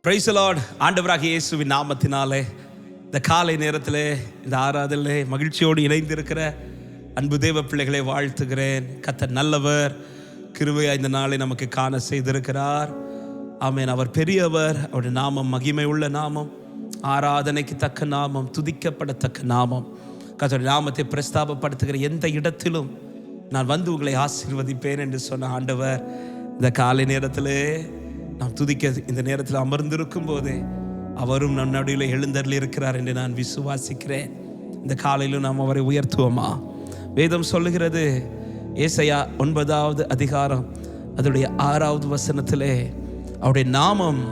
Praise the Lord. ஆண்டவராகிய இயேசுவின் நாமத்தினாலே இந்த காலை நேரத்தில் இந்த ஆராதனை மகிழ்ச்சியோடு இணைந்திருக்கிற அன்பு தேவ பிள்ளைகளை வாழ்த்துகிறேன். கர்த்தர் நல்லவர், கிருபையா இந்த நாளை நமக்கு காண செய்திருக்கிறார். ஆமென். அவர் பெரியவர், அவருடைய நாமம் மகிமை உள்ள நாமம், ஆராதனைக்கு தக்க நாமம், துதிக்கப்படத்தக்க நாமம். கர்த்தருடைய நாமத்தை பிரஸ்தாபப்படுத்துகிற எந்த இடத்திலும் நான் வந்து உங்களை ஆசீர்வதிப்பேன் என்று சொன்ன ஆண்டவர் இந்த காலை நேரத்தில் நாம் துதிக்க இந்த நேரத்தில் அமர்ந்திருக்கும் போதே அவரும் நம் நடுவில் எழுந்தருளி இருக்கிறார் என்று நான் விசுவாசிக்கிறேன். இந்த காலையிலும் நாம் அவரை உயர்த்துவோமா? வேதம் சொல்லுகிறது, ஏசாயா 9வது அதிகாரம் அதனுடைய 6வது வசனத்திலே அவருடைய நாமம்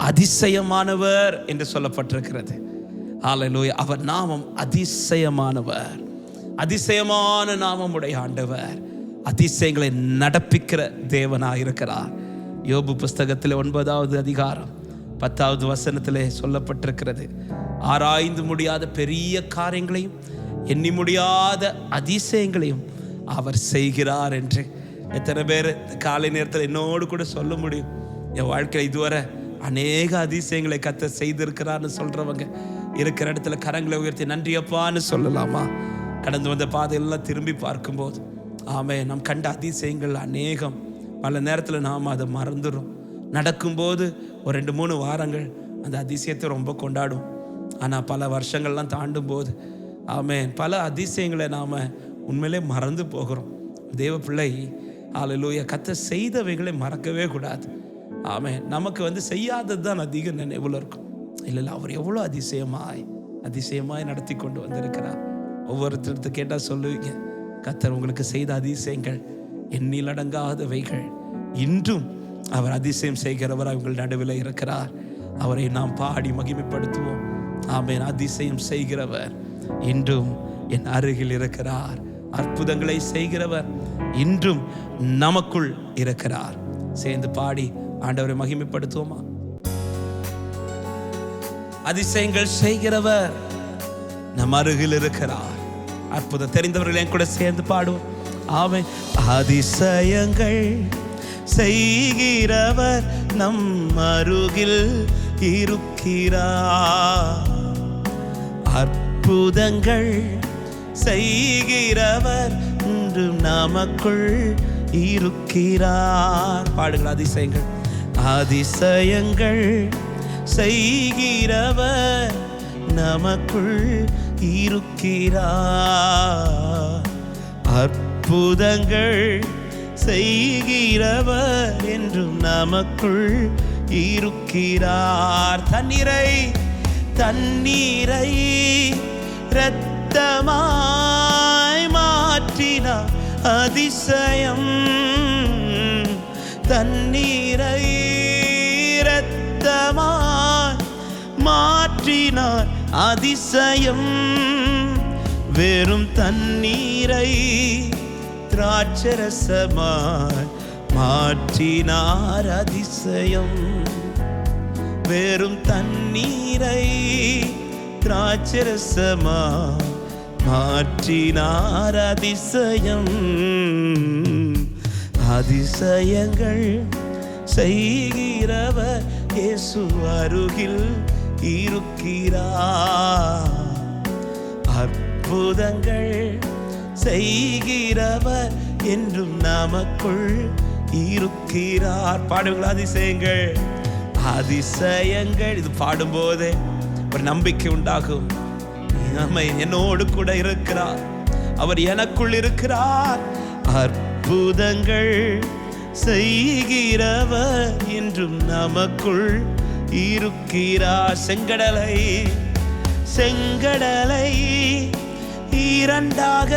அதிசயமானவர் என்று சொல்லப்பட்டிருக்கிறது. ஹல்லேலூயா. அவர் நாமம் அதிசயமானவர். அதிசயமான நாமம் உடைய ஆண்டவர் அதிசயங்களை நடப்பிக்கிற தேவனாயிருக்கிறார். யோபு புஸ்தகத்தில் 9வது அதிகாரம் 10வது வசனத்திலே சொல்லப்பட்டிருக்கிறது, ஆராய்ந்து முடியாத பெரிய காரியங்களையும் எண்ணி முடியாத அதிசயங்களையும் அவர் செய்கிறார் என்று. எத்தனை பேர் காலை நேரத்தில் என்னோடு கூட சொல்ல முடியும், என் வாழ்க்கையில் இதுவரை அநேக அதிசயங்களை கர்த்தர் செய்திருக்கிறான்னு சொல்றவங்க இருக்கிற இடத்துல கரங்களை உயர்த்தி நன்றியப்பான்னு சொல்லலாமா? கடந்து வந்த பாதையெல்லாம் திரும்பி பார்க்கும்போது நம் கண்ட அதிசயங்கள் அநேகம். பல நேரத்தில் நாம் அதை மறந்துடும். நடக்கும்போது ஒரு 2-3 வாரங்கள் அந்த அதிசயத்தை ரொம்ப கொண்டாடும். ஆனால் பல வருஷங்கள்லாம் தாண்டும் போது பல அதிசயங்களை நாம் உண்மையிலே மறந்து போகிறோம். தேவ பிள்ளை, ஹல்லேலூயா, கர்த்தர் செய்தவைகளை மறக்கவே கூடாது. நமக்கு செய்யாதது தான் அதிக நினைவில் இருக்கும். இல்லை, அவர் எவ்வளோ அதிசயமாய் நடத்தி கொண்டு வந்திருக்கிறார். ஒவ்வொருத்தருக்கு கேட்டால் சொல்லுவீங்க, கர்த்தர் உங்களுக்கு செய்த அதிசயங்கள் எண்ணிலடங்காதவைகள். இன்றும் அவர் அதிசயம் செய்கிறவர் உங்கள் நடுவில் இருக்கிறார். அவரை நாம் பாடி மகிமைப்படுத்துவோம். அதிசயம் செய்கிறவர் இன்றும் என் அருகில் இருக்கிறார். அற்புதங்களை செய்கிறவர் இன்றும் நமக்குள் இருக்கிறார். சேர்ந்து பாடி ஆண்டவரை மகிமைப்படுத்துவோமா? அதிசயங்கள் செய்கிறவர் நம் அருகில் இருக்கிறார். அற்புதம் தெரிந்தவர்கள் என் கூட சேர்ந்து பாடுவோம். அதிசயங்கள் செய்கிறவர் நம் அருகில் இருக்கிறார். அற்புதங்கள் செய்கிறவர் இன்றும் நமக்குள் இருக்கிறார். பாடுங்கள். அதிசயங்கள் செய்கிறவர் நமக்குள் இருக்கிறார். அற்புதங்கள் செய்கிறவர் என்றும் நமக்குள் இருக்கிறார். தண்ணீரை இரத்தமாய் மாற்றினார் அதிசயம். தண்ணீரை இரத்தமாய் மாற்றினார் அதிசயம். வெறும் தண்ணீரை திராட்சரசமாய் மாற்றினார் அதிசயம். வெறும் தண்ணீரை திராட்சரசமாய் மாற்றினார் அதிசயம். அதிசயங்கள் செய்கிறவர் இயேசு அருகில் இருக்கிறார். அற்புதங்கள் செய்கிறவர் என்றும் நமக்குள் இருக்கிறார். பாடுங்கள். அதிசயங்கள் இது பாடும்போதே ஒரு நம்பிக்கை உண்டாகும். என்னோடு கூட இருக்கிறார், அவர் எனக்குள் இருக்கிறார். அற்புதங்கள் செய்கிறவர் என்றும் நமக்குள் இருக்கிறார். செங்கடலை இரண்டாக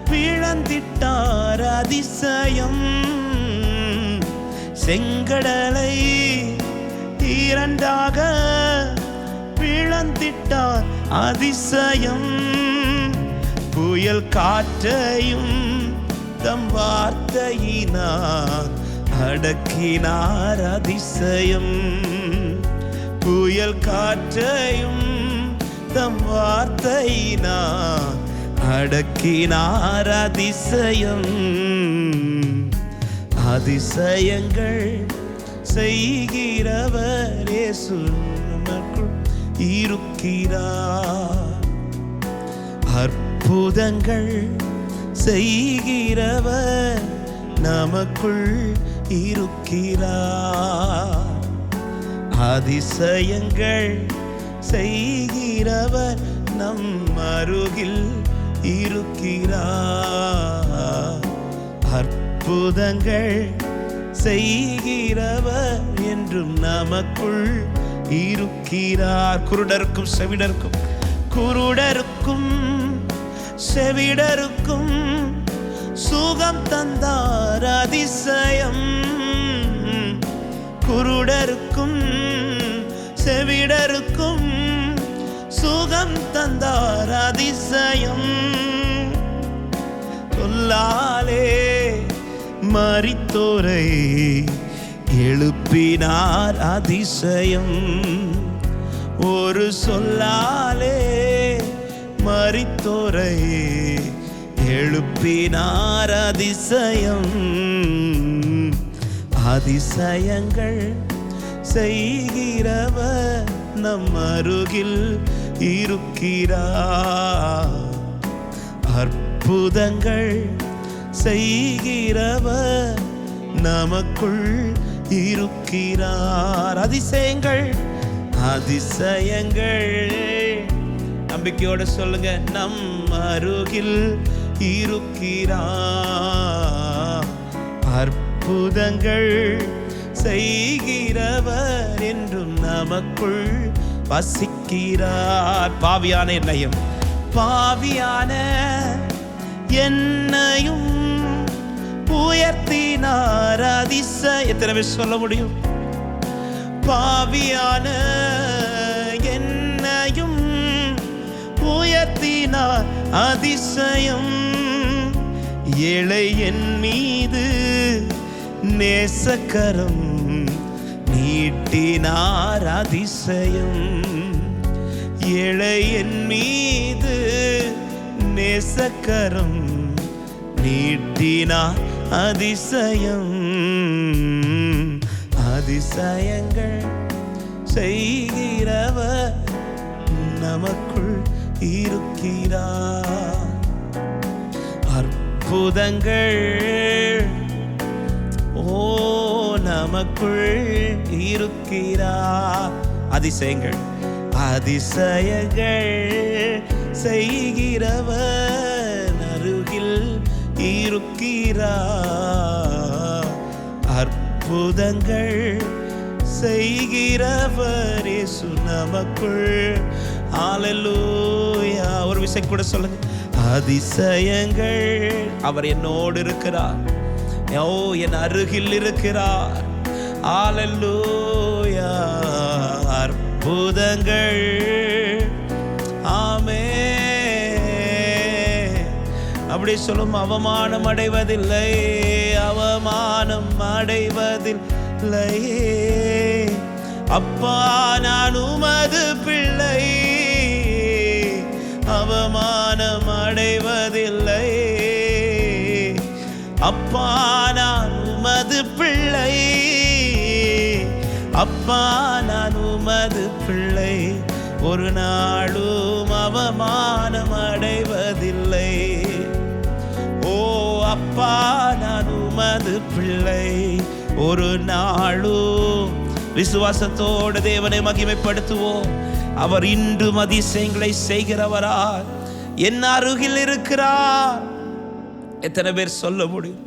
பிளந்திட்டார் அதிசயம். செங்கடலை இரண்டாக பிளந்திட்டார் அதிசயம். புயல் காற்றையும் தம் வார்த்தையினார் அடக்கினார் அதிசயம். புயல் காற்றையும் தம் வார்த்தையினார் அடக்கினார் அதிசயம். அதிசயங்கள் செய்கிறவர் இயேசு நமக்குள் இருக்கிறார். அற்புதங்கள் செய்கிறவர் நமக்குள் இருக்கிறார். அதிசயங்கள் செய்கிறவர் நம் அருகில் இருக்கிறார். அற்புதங்கள் செய்கிறவர் என்றும் நமக்குள் இருக்கிறார். குருடருக்கும் செவிடருக்கும், குருடருக்கும் செவிடருக்கும் சுகம் தந்தார் அதிசயம். குருடருக்கும் செவிடருக்கும் சுகம் தந்தார் அதிசயம். சொல்லாலே மரித்தோரை எழுப்பினார் அதிசயம். ஒரு சொல்லாலே மரித்தோரை எழுப்பினார் அதிசயம். அதிசயங்கள் செய்கிறவர் நம் அருகில் இருக்கிறார். அற்புதங்கள் செய்கிறவர் நமக்குள் இருக்கிறார். அதிசயங்கள் அதிசயங்கள் நம்பிக்கையோட சொல்லுங்க, நம் அருகில் இருக்கிறார். அற்புதங்கள் செய்கிறவர் என்றும் நமக்குள் வசிக்கிறார். பாவியான என்னையும் பாவியான என்னையும் உயர்த்தினார் அதிசயம். எத்தனை பேர் சொல்ல முடியும்? பாவியான என்னையும் உயர்த்தினார் அதிசயம். ஏழை என் மீது நேசக்கரம் நீட்டினார் அதிசயம். ஏழை என் மீது நேசக்கரம் நீட்டினார் அதிசயம். அதிசயங்கள் செய்கிறவர் நமக்குள் இருக்கிறார். அற்புதங்கள் நமக்குள் இருக்கிறார். அதிசயங்கள் அதிசயங்கள் செய்கிறவர் அருகில் இருக்கிறார். அற்புதங்கள் செய்கிறவர் இயேசு நமக்குள். ஹல்லேலூயா. ஒரு விஷயம் கூட சொல்லுங்க, அதிசயங்கள். அவர் என்னோடு இருக்கிறார். ஓ, என் அருகில் இருக்கிறார். ஹல்லேலூயா. அற்புதங்கள். ஆமென். அப்படி சொல்லும், அவமானம் அடைவதில்லை, அவமானம் அடைவதில்லை. அப்பா நான் உமது பிள்ளை, அவமானம் அடைவதில்லை. அப்பா நான் உமது பிள்ளை, அப்பா நான் உமது பிள்ளை. ஒரு நாளும் அவமானம் அடைவதில்லை. ஓ அப்பா நான் உமது பிள்ளை. ஒரு நாளும் விசுவாசத்தோடு தேவனை மகிமைப்படுத்துவோம். அவர் இன்றும் அதிசயங்களை செய்கிறவரார் என் அருகில் இருக்கிறார். எத்தனை பேர் சொல்ல முடியும்?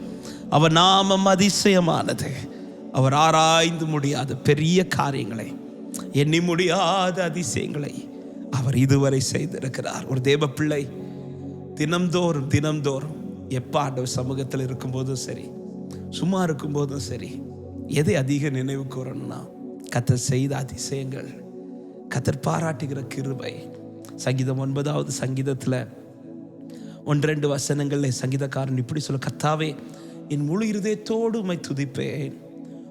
அவர் நாமம் அதிசயமானது. அவர் ஆராய்ந்து முடியாத பெரிய காரியங்களை, எண்ணி முடியாத அதிசயங்களை அவர் இதுவரை செய்திருக்கிறார். ஒரு தேவ பிள்ளை தினம்தோறும் தினம்தோறும் எப்போ ஆண்டவர் சமூகத்தில் இருக்கும்போதும் சரி, சும்மா இருக்கும்போதும் சரி, எதை அதிக நினைவு கூறணும்னா கர்த்தர் செய்த அதிசயங்கள், கர்த்தர் பாராட்டுகிற கிருபை. சங்கீதம் 9வது சங்கீதத்தில் 1-2 வசனங்களில் சங்கீதக்காரன் இப்படி சொல்ல, கர்த்தாவே என் முழு இருதயத்தோடு உம்மை துதிப்பேன்,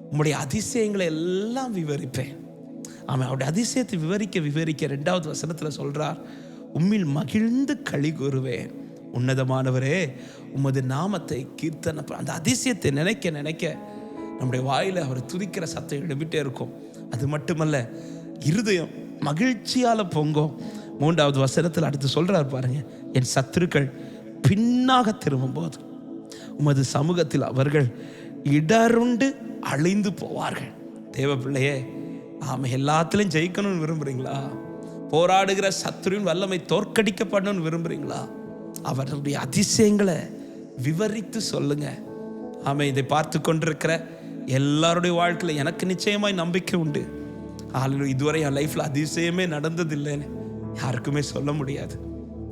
உம்முடைய அதிசயங்களை எல்லாம் விவரிப்பேன். அவன் அவருடைய அதிசயத்தை விவரிக்க 2வது வசனத்தில் சொல்றார், உம்மில் மகிழ்ந்து களி கூறுவேன். உன்னதமானவரே உமது நாமத்தை கீர்த்தனை. அந்த அதிசயத்தை நினைக்க நினைக்க நம்முடைய வாயில அவர் துதிக்கிற சத்தம் எழுப்பிட்டே இருக்கும். அது மட்டுமல்ல, இருதயம் மகிழ்ச்சியால பொங்கும். 3வது வசனத்தில் அடுத்து சொல்றார் பாருங்க, என் சத்துருக்கள் பின்னாக திரும்பும் போது உமது சமூகத்தில் அவர்கள் இடருண்டு அழிந்து போவார்கள். தேவ பிள்ளையே, எல்லாத்திலையும் ஜெயிக்கணும்னு விரும்புறீங்களா? போராடுகிற சத்துருவின் வல்லமை தோற்கடிக்கப்படணும்னு விரும்புறீங்களா? அவருடைய அதிசயங்களை விவரித்து சொல்லுங்க. இதை பார்த்து கொண்டிருக்கிற எல்லாருடைய வாழ்க்கையில் எனக்கு நிச்சயமாய் நம்பிக்கை உண்டு. இதுவரை என் லைஃப்ல அதிசயமே நடந்ததில்லைன்னு யாருக்குமே சொல்ல முடியாது.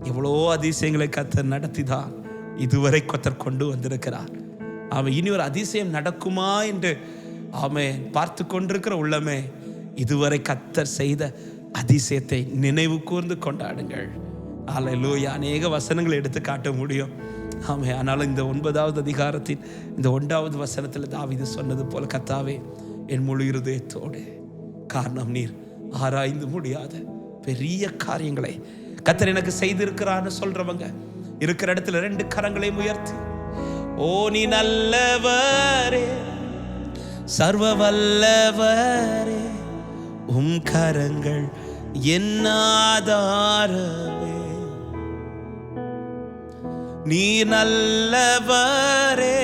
எவ்வளோ அதிசயங்களை கர்த்தர் நடத்திதான் இதுவரை கர்த்தர் கொண்டு வந்திருக்கிறார். இனி ஒரு அதிசயம் நடக்குமா என்று பார்த்து கொண்டிருக்கிற உள்ளமே, இதுவரை கர்த்தர் செய்த அதிசயத்தை நினைவு கூர்ந்து கொண்டாடுங்கள். அல்லேலூயா. அநேக வசனங்களை எடுத்து காட்ட முடியும். ஆனாலும் இந்த 9வது அதிகாரத்தின் இந்த 1வது வசனத்தில் தாவீது சொன்னது போல, கர்த்தாவே என் முழு இருதயத்தோடு, காரணம் நீர் ஆராய்ந்து முடியாத பெரிய காரியங்களை கர்த்தர் எனக்கு செய்திருக்கிறான்னு சொல்றவங்க இருக்கிற இடத்துல 2 கரங்களை உயர்த்தி, ஓ நீ நல்லவரே, சர்வ வல்லவரே, உம் கரங்கள் என் ஆதாரமே. நீ நல்லவரே,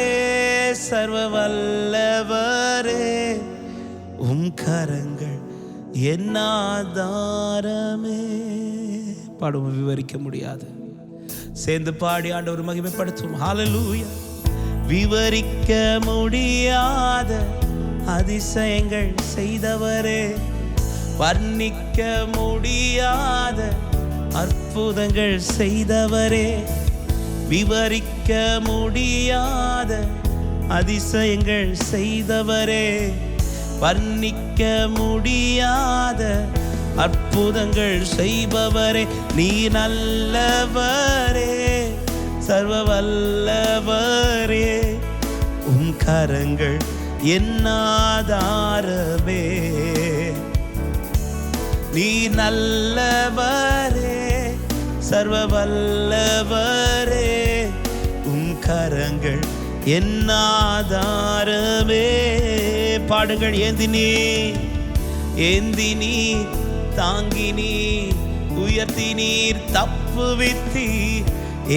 சர்வ வல்லவரே, உம் கரங்கள் என் ஆதாரமே. பாடுவோம், விவரிக்க முடியாது. சேர்ந்து பாடி ஆண்டவர் மகிமைப்படுத்தும். ஹல்லேலூயா. விவரிக்க முடியாத அதிசயங்கள் செய்தவரே, வர்ணிக்க முடியாத அற்புதங்கள் செய்தவரே, விவரிக்க முடியாத அதிசயங்கள் செய்தவரே, வர்ணிக்க முடியாத அற்புதங்கள் செய்பவரே, நீ நல்லவரே, சர்வ வல்லவரே, உம் கரங்கள் என் ஆதாரமே. நீ நல்லவரே, சர்வ வல்லவரே, உம் கரங்கள் என் ஆதாரமே. பாடுங்கள். ஏந்தி நீர் தாங்கி நீர் உயர்த்தி நீர் தப்புவித்தீர்.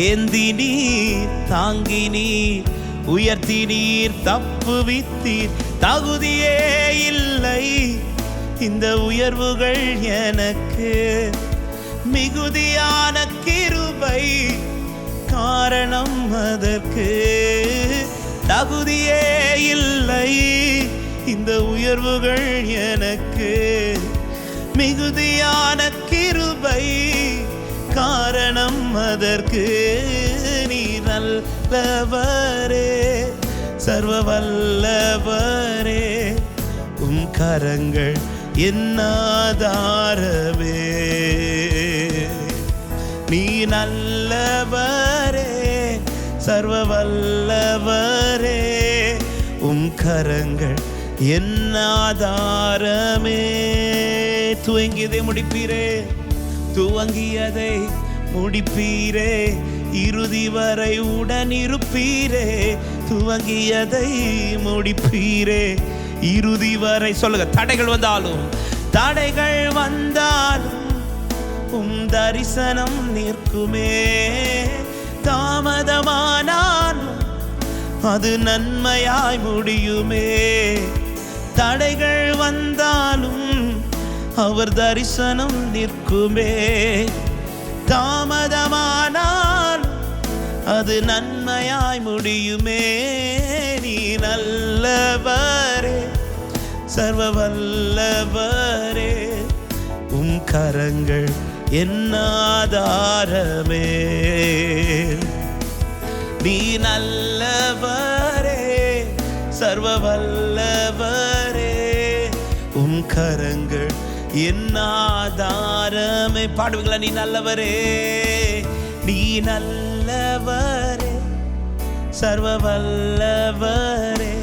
ஏந்தி நீர் தாங்கி நீர் உயர்த்தி நீர் தப்புவித்தீர். தகுதியே இல்லை இந்த உயர்வுகள் எனக்கு, மிகுதியான கிருபை காரணம் அதற்கு. தகுதியே இல்லை இந்த உயர்வுகள் எனக்கு, மிகுதியான கிருபை காரணம் அதற்கு. நீ நல்லவரே, சர்வ வல்லவரே, உம் கரங்கள் என் ஆதாரமே. நீ நல்லவரே, சர்வ வல்லவரே, உம் கரங்கள் என் ஆதாரமே. துவங்கியதை முடிப்பீரே, துவங்கியதை முடிப்பீரே, இறுதி வரை உடனிருப்பீரே. துவங்கியதை முடிப்பீரே, இறுதி வரை. சொல்லுங்க. தடைகள் வந்தாலும் உம் தரிசனம் நிற்குமே. தாமதமானாலும் அது நன்மையாய் முடியுமே. தடைகள் வந்தாலும் அவர் தரிசனம் நிற்குமே. தாமதமானால் அது நன்மையாய் முடியுமே. நீ நல்லவரே, சர்வ வல்லவரே, உம் கரங்கள் என் ஆதாரமே. நீ நல்லவரே, சர்வ வல்லவரே, உம் கரங்கள் என் ஆதாரமே. பாடுவீங்களா? நீ நல்லவரே, நீ நல்லவரே, சர்வ வல்லவரே,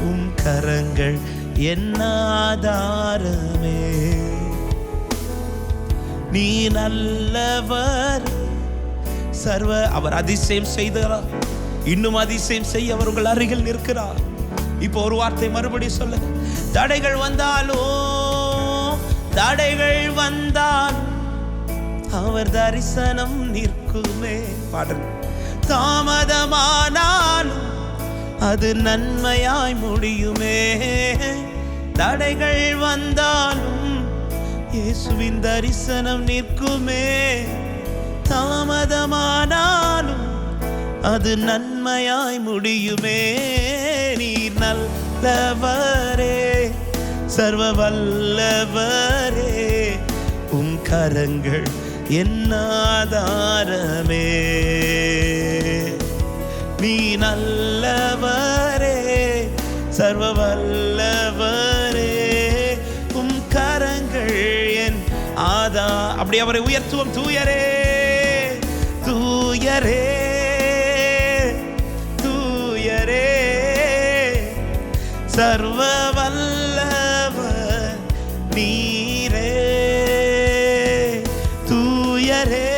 உம் கரங்கள் என் ஆதாரமே. நீ நல்லவர், சர்வ. அவர் அதிசயம் செய்தார், இன்னும் அதிசயம் செய்ய அவர் உங்கள் அருகில் நிற்கிறார். இப்போ ஒரு வார்த்தை மறுபடியும் சொல்லுங்க. தடைகள் வந்தால் அவர் தரிசனம் நிற்குமே. பாடல். தாமதமானாலும் அது நன்மையாய் முடியுமே. தடைகள் வந்தாலும் இயேசுவின் தரிசனம் நிற்குமே. தாமதமானாலும் அது நன்மையாய் முடியுமே. நீர் நல்லவரே, சர்வ வல்லவரே, உம் கரங்கள் என் ஆதாரமே. நீ நல்லவரே, சர்வ வல்லவரே, உம் கரங்கள் என் அப்படி அவரை உயர்த்துவோம். தூயரே, தூயரே, தூயரே, சர்வ வல்லவர் நீரே. தூயரே,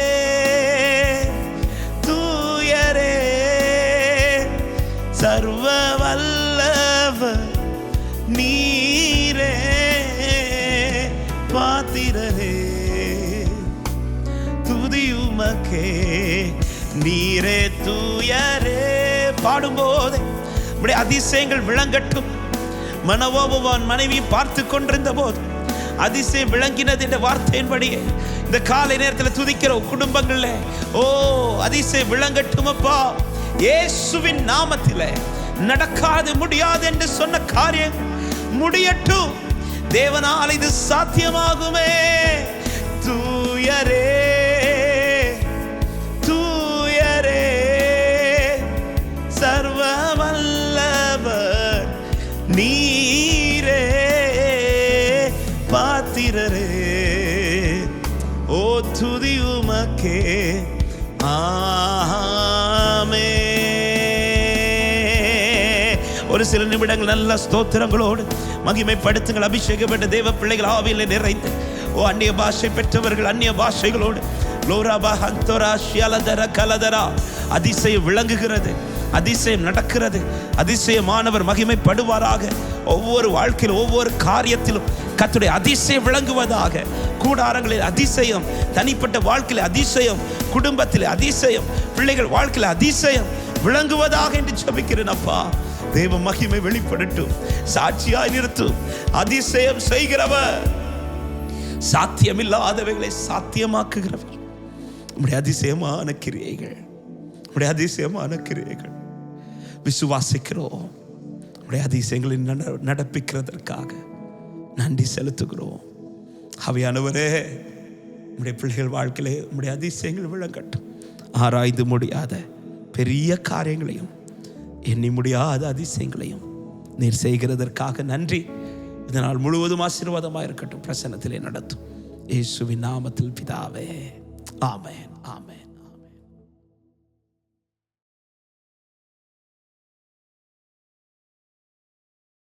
தூயரே, சர்வ வல்லவர் நீரே. பாத்திரரே, துதியுமக்கே நீரே. தூயரே. பாடும்போது இப்படி அதிசயங்கள் விளங்கட்டும். மனோபாவன் மனைவி பார்த்து கொண்டிருந்த போது அதிசயம் விளங்கினது என்ற வார்த்தையின்படியே இந்த காலை நேரத்தில் துதிக்கிற குடும்பங்கள்ல அதிசயம் விளங்கட்டும் அப்பா. இயேசுவின் நாமத்தில் நடக்காது முடியாது என்று சொன்ன காரியம் முடியட்டும். தேவனால் இது சாத்தியமாகுமே. தூயரே, தூயரே, சர்வ வல்லவர் நீரே. பாத்திரரே, ஓ துதி உமக்கே. ஆமே. ஒரு சில நிமிடங்கள் நல்ல ஸ்தோத்திரங்களோடு மகிமைப்படுத்துங்கள். அபிஷேகப்பட்ட தேவ பிள்ளைகள் ஆவியில் நிறைந்து அந்நிய பாஷை பெற்றவர்கள் அந்நிய பாஷைகளோடு அதிசயம் விளங்குகிறது, அதிசயம் நடக்கிறது. அதிசயமானவர் மகிமைப்படுவாராக. ஒவ்வொரு வாழ்க்கையிலும் ஒவ்வொரு காரியத்திலும் கர்த்தருடைய அதிசயம் விளங்குவதாக. கூடாரங்களில் அதிசயம், தனிப்பட்ட வாழ்க்கையில் அதிசயம், குடும்பத்தில் அதிசயம், பிள்ளைகள் வாழ்க்கையில் அதிசயம் விளங்குவதாக என்று ஜெபிக்கிறேன் அப்பா. தேவ மகிமை வெளிப்படட்டும், சாட்சியாய் நிறுத்தும். அதிசயம் செய்கிறவர், சாத்தியமில்லாதவைகளை சாத்தியமாக்குகிறவர். நம்முடைய அதிசயமான கிரியைகள், நம்முடைய அதிசயமான கிரியைகள் விசுவாசிக்கிறோம். நம்முடைய அதிசயங்களை நடப்பிக்கிறதற்காக நன்றி செலுத்துகிறோம். ஆவியானவரே, நம்முடைய பிள்ளைகள் வாழ்க்கையிலே நம்முடைய அதிசயங்கள் விளங்கட்டும். ஆராய்ந்து முடியாத பெரிய காரியங்களையும் எண்ணி முடியாத அதிசயங்களையும் நீர் செய்கிறதற்காக நன்றி. இதனால் முழுவதும் ஆசீர்வாதமாக இருக்கட்டும். பிரசன்னத்திலே நடத்தும். இயேசுவின் நாமத்தில் பிதாவே. ஆமென், ஆமென்.